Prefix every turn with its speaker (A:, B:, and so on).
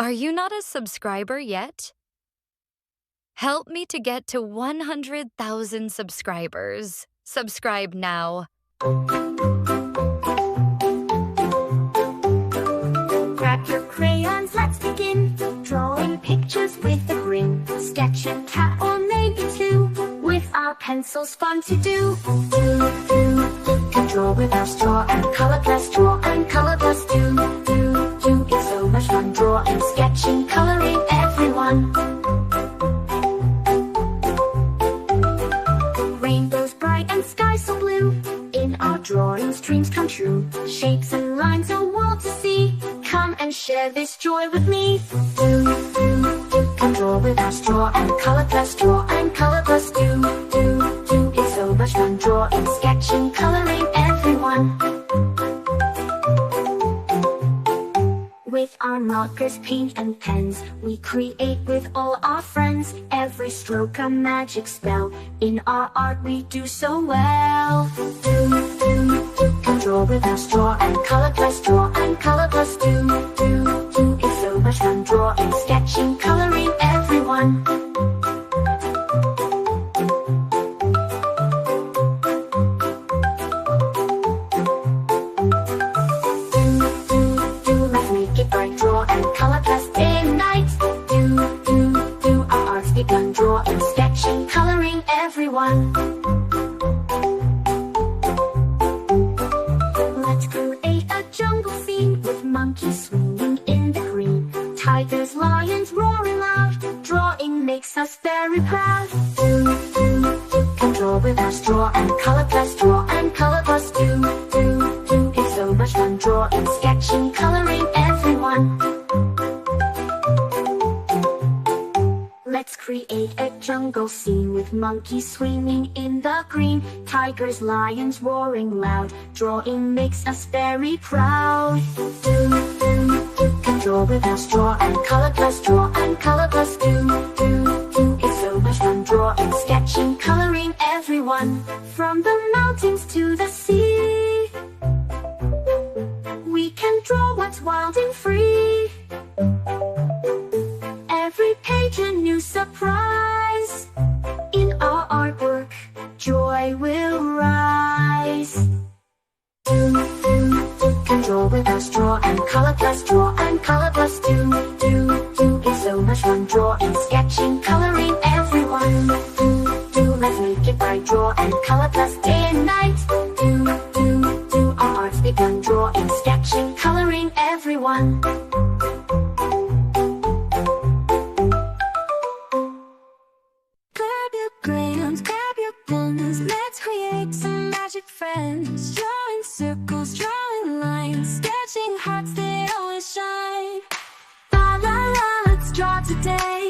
A: Are you not a subscriber yet? Help me to get to 100,000 subscribers. Subscribe now.
B: Grab your crayons, let's begin. Drawing pictures with a grin. Sketch a cat or maybe two. With our pencils, fun to do. Can draw with our straw and color plus draw and color plus do. It's so much fun drawing, sketching, coloring, everyone. Rainbows bright and skies so blue. In our drawings, dreams come true. Shapes and lines, a world to see. Come and share this joy with me. Can draw with our straw and color plus draw and color plus do. It's so much fun drawing, sketching, coloring, everyone. With our markers, paint and pens, we create with all our friends. Every stroke a magic spell. In our art we do so well. Can draw with our straw and color plus draw and color plus do. It's so much fun drawing, sketching, coloring, everyone. Draw and color plus day and night. Our art's begun. Drawing, sketching, coloring, everyone. Let's create a jungle scene with monkeys swinging in the green. Tigers, lions roaring loud. Drawing makes us very proud. Can draw with our straw and color plus draw and color plus do. It's so much fun drawing, sketching, coloring, everyone. Let's create a jungle scene with monkeys swinging in the green. Tigers, lions roaring loud. Drawing makes us very proud. Can draw with our straw and color plus draw and color plus do. It's so much fun drawing, sketching, coloring, everyone. From the mountains to the sea, we can draw what's wild and free. Every page a new surprise. In our artwork, joy will rise. Can draw with our straw and color plus draw and color plus do. It's so much fun drawing, sketching, coloring, everyone. Let's make it bright. Draw and color plus day and night. Our art's begun. Drawing, sketching, coloring, everyone.
C: Grab your crayons, grab your pens. Let's create some magic friends. Drawing circles, drawing lines, sketching hearts that always shine. La la la, let's draw today.